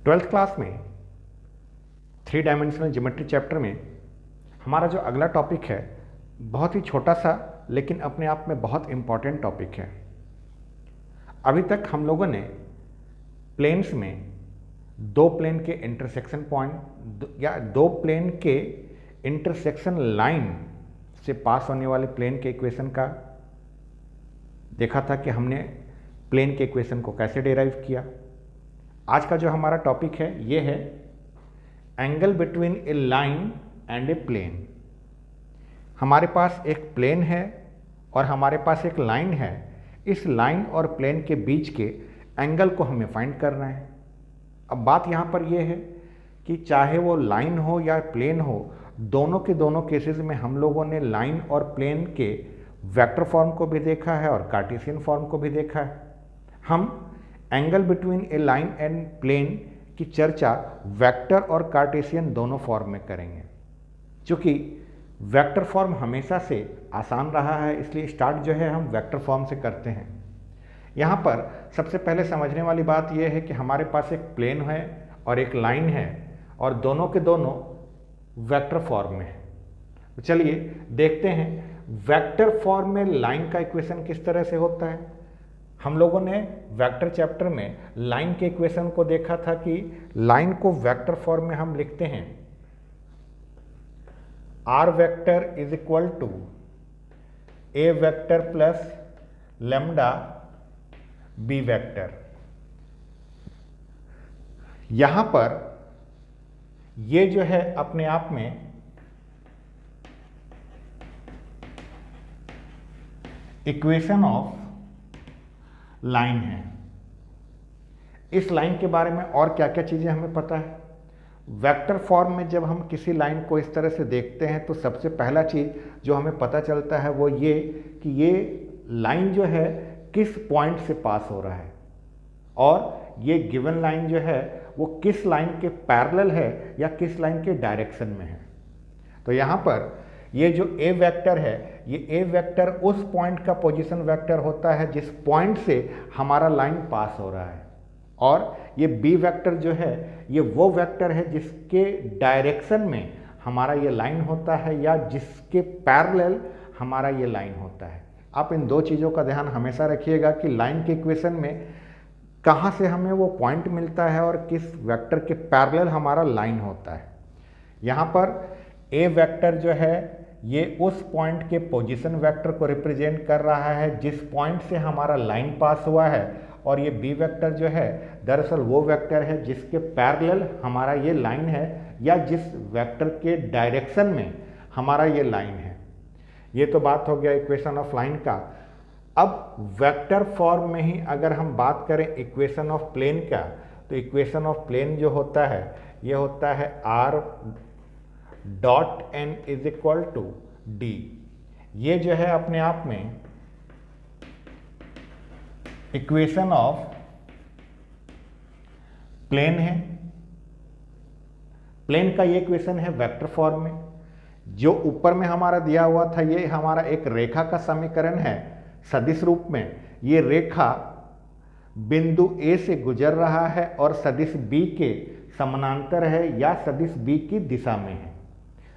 Twelfth class में 3 dimensional geometry chapter में हमारा जो अगला टॉपिक है बहुत ही छोटा सा लेकिन अपने आप में बहुत इम्पॉर्टेंट टॉपिक है। अभी तक हम लोगों ने प्लेन्स में दो प्लेन के इंटरसेक्शन पॉइंट या दो प्लेन के इंटरसेक्शन लाइन से पास होने वाले प्लेन के इक्वेशन का देखा था कि हमने प्लेन के इक्वेशन को कैसे डिराइव किया। आज का जो हमारा टॉपिक है ये है angle between a line and a plane. हमारे पास एक प्लेन है और हमारे पास एक लाइन है। इस लाइन और प्लेन के बीच के एंगल को हमें फाइंड करना है। अब बात यहाँ पर यह है कि चाहे वो लाइन हो या प्लेन हो, दोनों के दोनों केसेस में हम लोगों ने लाइन और प्लेन के वेक्टर फॉर्म को भी देखा है और कार्टेशियन फॉर्म को भी देखा है। हम angle between a line and plane की चर्चा वेक्टर और कार्टेशियन दोनों फॉर्म में करेंगे। चूँकि वेक्टर फॉर्म हमेशा से आसान रहा है इसलिए स्टार्ट जो है हम वेक्टर फॉर्म से करते हैं। यहाँ पर सबसे पहले समझने वाली बात यह है कि हमारे पास एक प्लेन है और एक लाइन है और दोनों के दोनों वेक्टर फॉर्म में है। तो चलिए देखते हैं वेक्टर फॉर्म में लाइन का इक्वेशन किस तरह से होता है। हम लोगों ने वेक्टर चैप्टर में लाइन के इक्वेशन को देखा था कि लाइन को वेक्टर फॉर्म में हम लिखते हैं R vector is equal to A vector plus lambda B vector. यहां पर ये जो है अपने आप में इक्वेशन ऑफ लाइन है। इस लाइन के बारे में और क्या क्या चीजें हमें पता है। वेक्टर फॉर्म में जब हम किसी लाइन को इस तरह से देखते हैं तो सबसे पहला चीज जो हमें पता चलता है वो ये कि ये लाइन जो है किस पॉइंट से पास हो रहा है और ये गिवन लाइन जो है वो किस लाइन के पैरेलल है या किस लाइन के डायरेक्शन में है। तो यहाँ पर ये जो ए वेक्टर है ये ए वेक्टर उस पॉइंट का पोजीशन वेक्टर होता है जिस पॉइंट से हमारा लाइन पास हो रहा है और ये बी वेक्टर जो है ये वो वेक्टर है जिसके डायरेक्शन में हमारा ये लाइन होता है या जिसके पैरेलल हमारा ये लाइन होता है। आप इन दो चीज़ों का ध्यान हमेशा रखिएगा कि लाइन के इक्वेशन में कहाँ से हमें वो पॉइंट मिलता है और किस वेक्टर के पैरेलल हमारा लाइन होता है। यहाँ पर ए वेक्टर जो है ये उस पॉइंट के पोजीशन वेक्टर को रिप्रेजेंट कर रहा है जिस पॉइंट से हमारा लाइन पास हुआ है और ये बी वेक्टर जो है दरअसल वो वेक्टर है जिसके पैरेलल हमारा ये लाइन है या जिस वेक्टर के डायरेक्शन में हमारा ये लाइन है। ये तो बात हो गया इक्वेशन ऑफ लाइन का। अब वेक्टर फॉर्म में ही अगर हम बात करें इक्वेशन ऑफ प्लेन का तो इक्वेशन ऑफ प्लेन जो होता है ये होता है R dot N is equal to D. ये जो है अपने आप में इक्वेशन ऑफ प्लेन है। प्लेन का ये इक्वेशन है वेक्टर फॉर्म में। जो ऊपर में हमारा दिया हुआ था ये हमारा एक रेखा का समीकरण है सदिश रूप में। ये रेखा बिंदु ए से गुजर रहा है और सदिश बी के समानांतर है या सदिश बी की दिशा में है।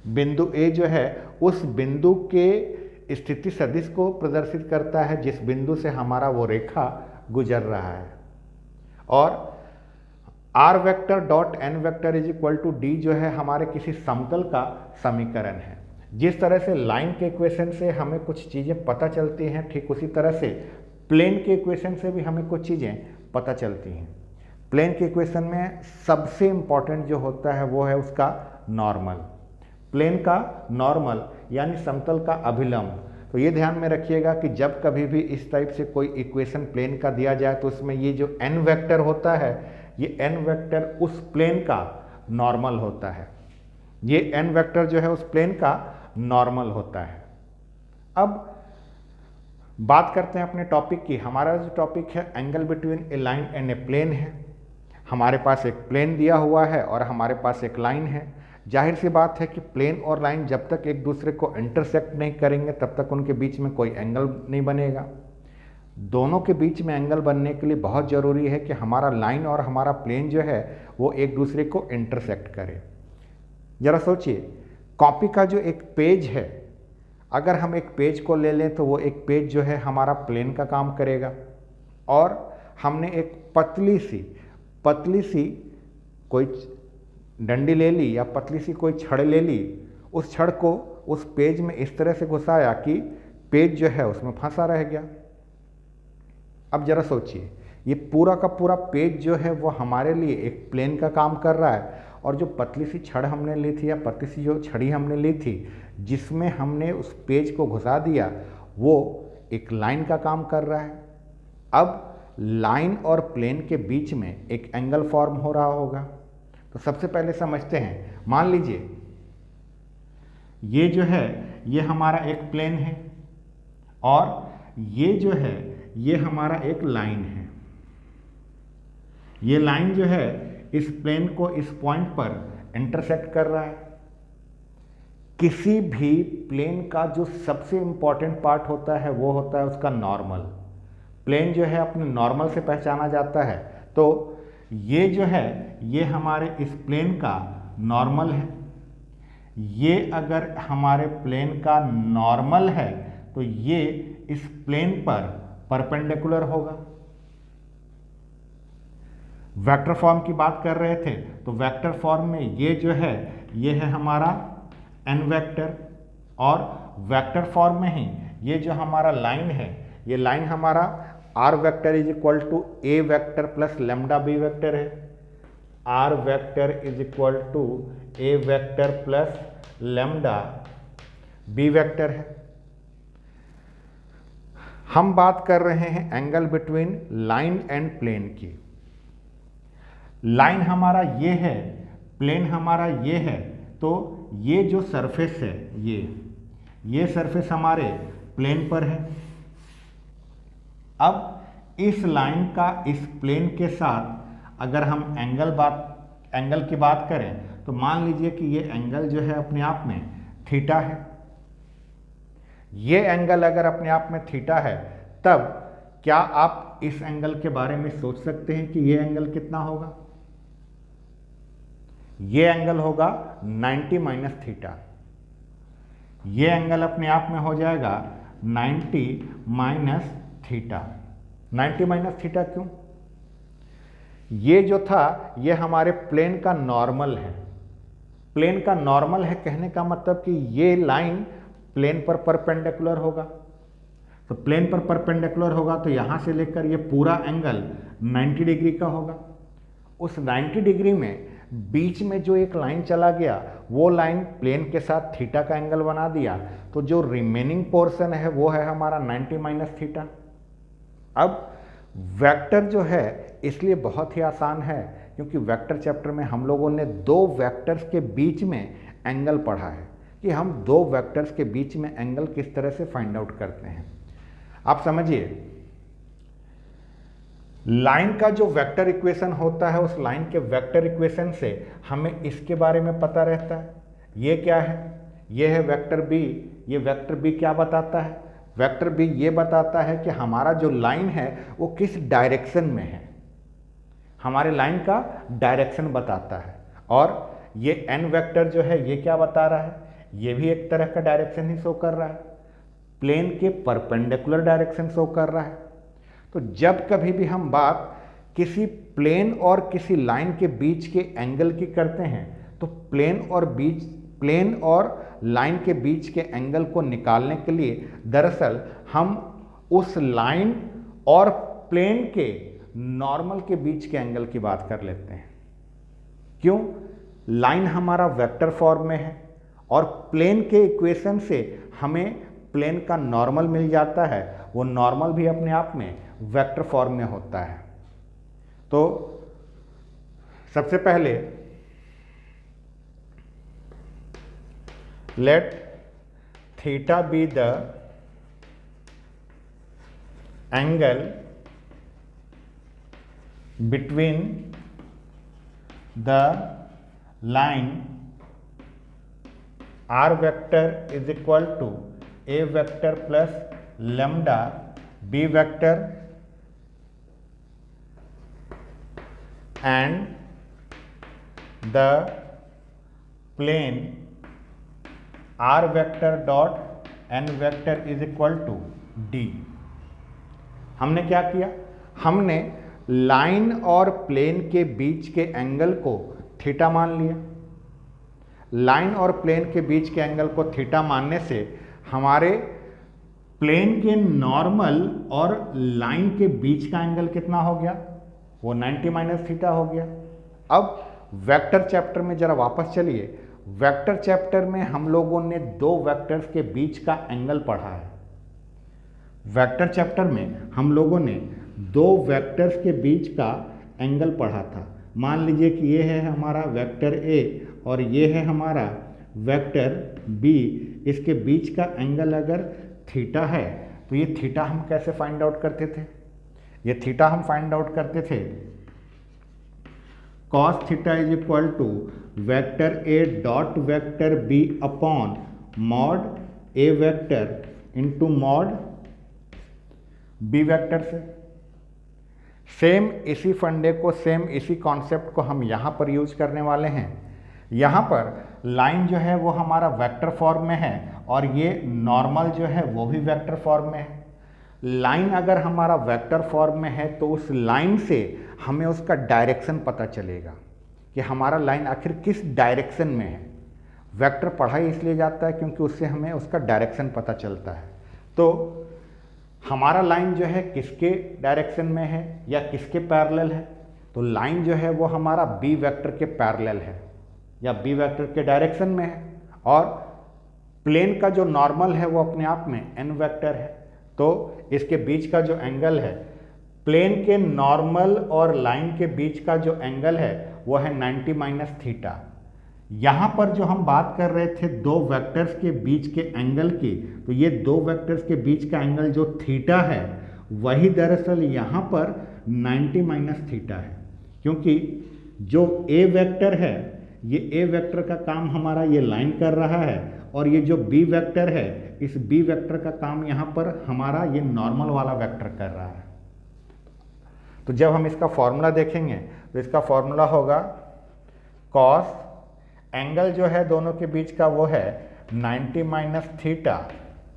बिंदु ए जो है उस बिंदु के स्थिति सदिश को प्रदर्शित करता है जिस बिंदु से हमारा वो रेखा गुजर रहा है और R vector dot N vector is equal to D जो है हमारे किसी समतल का समीकरण है। जिस तरह से लाइन के इक्वेशन से हमें कुछ चीज़ें पता चलती हैं ठीक उसी तरह से प्लेन के इक्वेशन से भी हमें कुछ चीज़ें पता चलती हैं। प्लेन के इक्वेशन में सबसे इम्पॉर्टेंट जो होता है वो है उसका नॉर्मल। प्लेन का नॉर्मल यानी समतल का अभिलंब। तो ये ध्यान में रखिएगा कि जब कभी भी इस टाइप से कोई इक्वेशन प्लेन का दिया जाए तो उसमें ये जो एन वेक्टर होता है ये एन वेक्टर उस प्लेन का नॉर्मल होता है। ये एन वेक्टर जो है उस प्लेन का नॉर्मल होता है। अब बात करते हैं अपने टॉपिक की। हमारा जो टॉपिक है angle between a line and a plane है। हमारे पास एक प्लेन दिया हुआ है और हमारे पास एक लाइन है। जाहिर सी बात है कि प्लेन और लाइन जब तक एक दूसरे को इंटरसेक्ट नहीं करेंगे तब तक उनके बीच में कोई एंगल नहीं बनेगा। दोनों के बीच में एंगल बनने के लिए बहुत ज़रूरी है कि हमारा लाइन और हमारा प्लेन जो है वो एक दूसरे को इंटरसेक्ट करे। ज़रा सोचिए, कॉपी का जो एक पेज है, अगर हम एक पेज को ले लें तो वो एक पेज जो है हमारा प्लेन का काम करेगा, और हमने एक पतली सी कोई डंडी ले ली या पतली सी कोई छड़ ले ली, उस छड़ को उस पेज में इस तरह से घुसाया कि पेज जो है उसमें फंसा रह गया। अब ज़रा सोचिए, ये पूरा का पूरा पेज जो है वो हमारे लिए एक प्लेन का काम कर रहा है, और जो पतली सी छड़ हमने ली थी या पतली सी जो छड़ी हमने ली थी जिसमें हमने उस पेज को घुसा दिया, वो एक लाइन का काम कर रहा है। अब लाइन और प्लेन के बीच में एक एंगल फॉर्म हो रहा होगा। तो सबसे पहले समझते हैं, मान लीजिए ये जो है ये हमारा एक प्लेन है, और ये जो है ये हमारा एक लाइन है। ये लाइन जो है इस प्लेन को इस पॉइंट पर इंटरसेक्ट कर रहा है। किसी भी प्लेन का जो सबसे इंपॉर्टेंट पार्ट होता है वो होता है उसका नॉर्मल। प्लेन जो है अपने नॉर्मल से पहचाना जाता है। तो ये जो है ये हमारे इस प्लेन का नॉर्मल है। ये अगर हमारे प्लेन का नॉर्मल है तो ये इस प्लेन पर परपेंडिकुलर होगा। वेक्टर फॉर्म की बात कर रहे थे तो वेक्टर फॉर्म में ये जो है ये है हमारा एन वेक्टर, और वेक्टर फॉर्म में ही ये जो हमारा लाइन है ये लाइन हमारा R vector is equal to A vector plus lambda B vector है। R vector is equal to A vector plus lambda B vector है। हम बात कर रहे हैं angle between line and plane की। लाइन हमारा ये है, प्लेन हमारा ये है, तो ये जो सरफेस है ये सरफेस हमारे प्लेन पर है। अब इस लाइन का इस प्लेन के साथ अगर हम एंगल की बात करें तो मान लीजिए कि ये एंगल जो है अपने आप में थीटा है। ये एंगल अगर अपने आप में थीटा है, तब क्या आप इस एंगल के बारे में सोच सकते हैं कि ये एंगल कितना होगा? ये एंगल होगा 90 माइनस थीटा। ये एंगल अपने आप में हो जाएगा 90 माइनस थीटा। 90 माइनस थीटा क्यों? ये जो था ये हमारे प्लेन का नॉर्मल है। प्लेन का नॉर्मल है कहने का मतलब कि ये लाइन प्लेन पर परपेंडिकुलर होगा। तो प्लेन पर परपेंडिकुलर होगा तो यहाँ से लेकर ये पूरा एंगल 90 डिग्री का होगा। उस 90 डिग्री में बीच में जो एक लाइन चला गया वो लाइन प्लेन के साथ थीटा का एंगल बना दिया, तो जो रिमेनिंग पोर्शन है वो है हमारा 90 माइनस थीटा। अब वेक्टर जो है इसलिए बहुत ही आसान है क्योंकि वेक्टर चैप्टर में हम लोगों ने दो वेक्टर्स के बीच में एंगल पढ़ा है कि हम दो वेक्टर्स के बीच में एंगल किस तरह से फाइंड आउट करते हैं। आप समझिए, लाइन का जो वेक्टर इक्वेशन होता है उस लाइन के वेक्टर इक्वेशन से हमें इसके बारे में पता रहता है। ये क्या है? ये है वेक्टर बी। ये वेक्टर बी क्या बताता है? वेक्टर बी ये बताता है कि हमारा जो लाइन है वो किस डायरेक्शन में है। हमारे लाइन का डायरेक्शन बताता है। और ये एन वेक्टर जो है ये क्या बता रहा है? ये भी एक तरह का डायरेक्शन ही शो कर रहा है, प्लेन के परपेंडिकुलर डायरेक्शन शो कर रहा है। तो जब कभी भी हम बात किसी प्लेन और किसी लाइन के बीच के एंगल की करते हैं तो प्लेन और लाइन के बीच के एंगल को निकालने के लिए दरअसल हम उस लाइन और प्लेन के नॉर्मल के बीच के एंगल की बात कर लेते हैं। क्यों? लाइन हमारा वेक्टर फॉर्म में है और प्लेन के इक्वेशन से हमें प्लेन का नॉर्मल मिल जाता है। वो नॉर्मल भी अपने आप में वेक्टर फॉर्म में होता है। तो सबसे पहले let theta be the angle between the line R vector is equal to A vector plus lambda B vector and the plane R vector dot N vector is equal to D. हमने क्या किया, हमने line और plane के बीच के angle को theta मान लिया। लाइन और प्लेन के बीच के एंगल को थीटा मानने से हमारे प्लेन के नॉर्मल और लाइन के बीच का एंगल कितना हो गया, वो 90 माइनस थीटा हो गया। अब वेक्टर चैप्टर में जरा वापस चलिए। वेक्टर चैप्टर में हम लोगों ने दो वेक्टर्स के बीच का एंगल पढ़ा है। वेक्टर चैप्टर में हम लोगों ने दो वेक्टर्स के बीच का एंगल पढ़ा था। मान लीजिए कि ये है हमारा वेक्टर ए और ये है हमारा वेक्टर बी। इसके बीच का एंगल अगर थीटा है तो ये थीटा हम कैसे फाइंड आउट करते थे, ये थीटा हम फाइंड आउट करते थे cos theta is equal to vector A dot vector B upon mod A vector into mod B vector से। सेम इसी फंडे को, सेम इसी कॉन्सेप्ट को हम यहाँ पर यूज करने वाले हैं। यहाँ पर लाइन जो है वो हमारा वेक्टर फॉर्म में है और ये नॉर्मल जो है वो भी वेक्टर फॉर्म में है। लाइन अगर हमारा वेक्टर फॉर्म में है तो उस लाइन से हमें उसका डायरेक्शन पता चलेगा कि हमारा लाइन आखिर किस डायरेक्शन में है। वेक्टर पढ़ा ही इसलिए जाता है क्योंकि उससे हमें उसका डायरेक्शन पता चलता है। तो हमारा लाइन जो है किसके डायरेक्शन में है या किसके पैरेलल है, तो लाइन जो है वो हमारा बी वेक्टर के पैरेलल है या बी वेक्टर के डायरेक्शन में है। और प्लेन का जो नॉर्मल है वो अपने आप में एन वेक्टर है, तो इसके बीच का जो एंगल है, प्लेन के नॉर्मल और लाइन के बीच का जो एंगल है वो है 90 माइनस थीटा। यहाँ पर जो हम बात कर रहे थे दो वेक्टर्स के बीच के एंगल की, तो ये दो वेक्टर्स के बीच का एंगल जो थीटा है वही दरअसल यहाँ पर 90 माइनस थीटा है, क्योंकि जो ए वेक्टर है, ये ए वेक्टर का काम हमारा ये लाइन कर रहा है और ये जो बी वेक्टर है, इस बी वेक्टर का काम यहाँ पर हमारा ये नॉर्मल वाला वेक्टर कर रहा है। तो जब हम इसका फॉर्मूला देखेंगे तो इसका फॉर्मूला होगा कॉस, एंगल जो है दोनों के बीच का वो है 90 माइनस थीटा,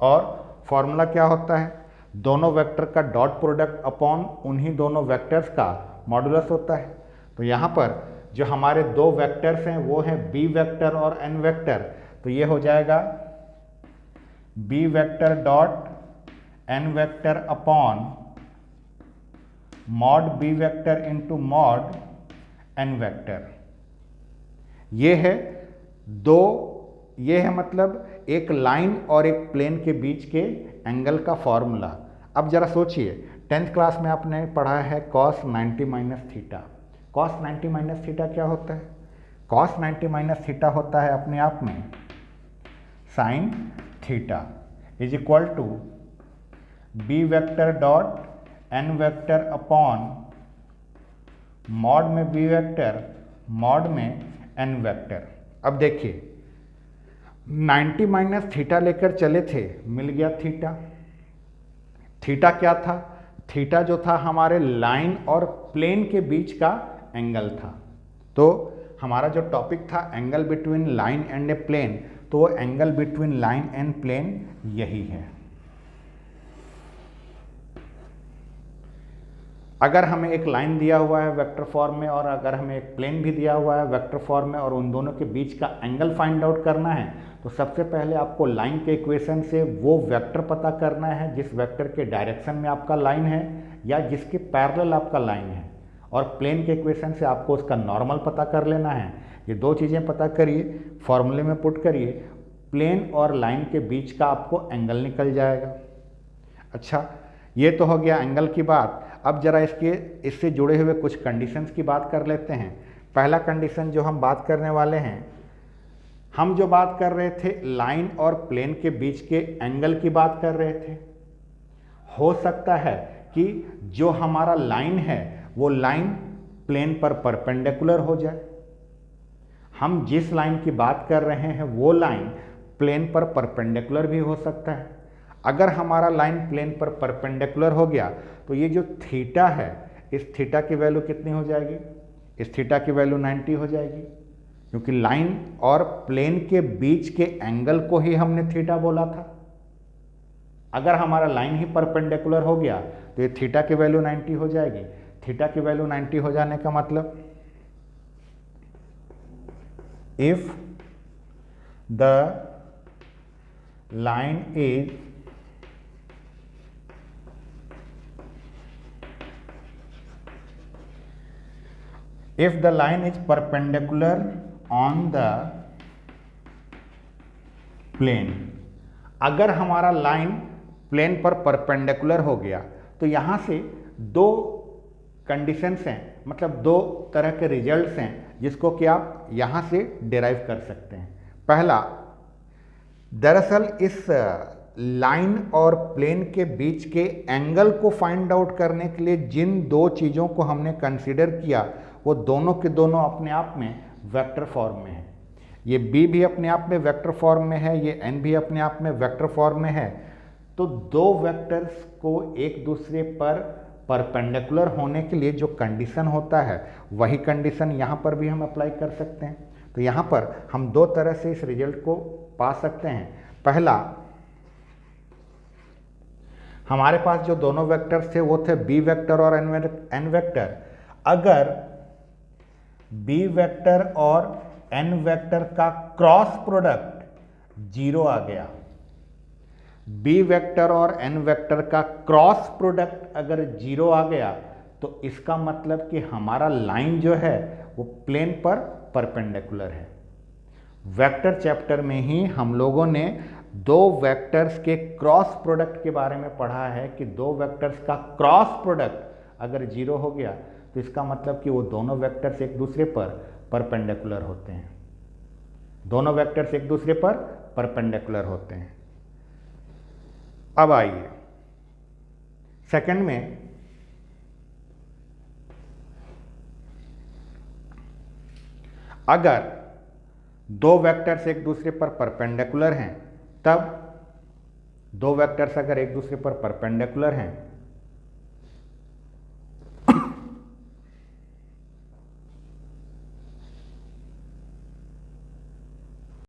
और फॉर्मूला क्या होता है, दोनों वेक्टर का डॉट प्रोडक्ट अपॉन उन्हीं दोनों वेक्टर्स का मॉडुलस होता है। तो यहाँ पर जो हमारे दो वेक्टर्स हैं वो हैं बी वेक्टर और एन वेक्टर, तो ये हो जाएगा B vector dot N vector upon mod B vector into mod N vector. ये है दो, ये है मतलब एक लाइन और एक प्लेन के बीच के एंगल का फॉर्मूला। अब जरा सोचिए, 10th क्लास में आपने पढ़ा है cos 90 minus theta. cos 90 minus theta क्या होता है? cos 90 माइनस थीटा होता है अपने आप में sine theta is equal to B vector dot N vector upon mod में बी वेक्टर मॉड में एन वेक्टर। अब देखिए 90 माइनस थीटा लेकर चले थे, मिल गया थीटा। थीटा क्या था? थीटा जो था हमारे लाइन और प्लेन के बीच का एंगल था। तो हमारा जो टॉपिक था angle between line and a plane, तो वो angle between line and plane यही है। अगर हमें एक लाइन दिया हुआ है वेक्टर फॉर्म में और अगर हमें एक प्लेन भी दिया हुआ है वेक्टर फॉर्म में और उन दोनों के बीच का एंगल फाइंड आउट करना है, तो सबसे पहले आपको लाइन के इक्वेशन से वो वेक्टर पता करना है जिस वेक्टर के डायरेक्शन में आपका लाइन है या जिसके पैरेलल आपका लाइन है, और प्लेन के इक्वेशन से आपको उसका नॉर्मल पता कर लेना है। ये दो चीज़ें पता करिए, फॉर्मूले में पुट करिए, प्लेन और लाइन के बीच का आपको एंगल निकल जाएगा। अच्छा, ये तो हो गया एंगल की बात। अब जरा इससे जुड़े हुए कुछ कंडीशंस की बात कर लेते हैं। पहला कंडीशन जो हम बात करने वाले हैं, हम जो बात कर रहे थे लाइन और प्लेन के बीच के एंगल की बात कर रहे थे। हो सकता है कि जो हमारा लाइन है वो लाइन प्लेन पर परपेंडिकुलर हो जाए। हम जिस लाइन की बात कर रहे हैं वो लाइन प्लेन पर परपेंडिकुलर भी हो सकता है। अगर हमारा लाइन प्लेन पर परपेंडिकुलर हो गया तो ये जो थीटा है, इस थीटा की वैल्यू कितनी हो जाएगी? इस थीटा की वैल्यू 90 हो जाएगी, क्योंकि लाइन और प्लेन के बीच के एंगल को ही हमने थीटा बोला था। अगर हमारा लाइन ही परपेंडिकुलर हो गया तो ये थीटा की वैल्यू 90 हो जाएगी। थीटा की वैल्यू 90 हो जाने का मतलब, if the line is perpendicular on the plane, अगर हमारा लाइन प्लेन पर परपेंडिकुलर हो गया तो यहां से दो कंडीशंस हैं, मतलब दो तरह के रिजल्ट्स हैं जिसको कि आप यहां से डिराइव कर सकते हैं। पहला, दरअसल इस लाइन और प्लेन के बीच के एंगल को फाइंड आउट करने के लिए जिन दो चीज़ों को हमने कंसीडर किया वो दोनों के दोनों अपने आप में वेक्टर फॉर्म में है। ये b भी अपने आप में वेक्टर फॉर्म में है, ये n भी अपने आप में वेक्टर फॉर्म में है। तो दो वेक्टर्स को एक दूसरे पर परपेंडिकुलर होने के लिए जो कंडीशन होता है वही कंडीशन यहाँ पर भी हम अप्लाई कर सकते हैं। तो यहाँ पर हम दो तरह से इस रिजल्ट को पा सकते हैं। पहला, हमारे पास जो दोनों वेक्टर्स थे वो थे b वेक्टर और n वेक्टर। अगर b वेक्टर और n वेक्टर का क्रॉस प्रोडक्ट 0 आ गया, b वेक्टर और n वेक्टर का क्रॉस प्रोडक्ट अगर 0 आ गया तो इसका मतलब कि हमारा लाइन जो है वो प्लेन पर परपेंडिकुलर है। वेक्टर चैप्टर में ही हम लोगों ने दो वेक्टर्स के क्रॉस प्रोडक्ट के बारे में पढ़ा है कि दो वेक्टर्स का क्रॉस प्रोडक्ट अगर 0 हो गया तो इसका मतलब कि वो दोनों वेक्टर्स एक दूसरे पर परपेंडिकुलर होते हैं। दोनों वेक्टर्स एक दूसरे पर परपेंडिकुलर होते हैं। अब आइए सेकंड में, अगर दो वेक्टर्स एक दूसरे पर परपेंडिकुलर हैं, तब दो वेक्टर्स अगर एक दूसरे पर परपेंडिकुलर हैं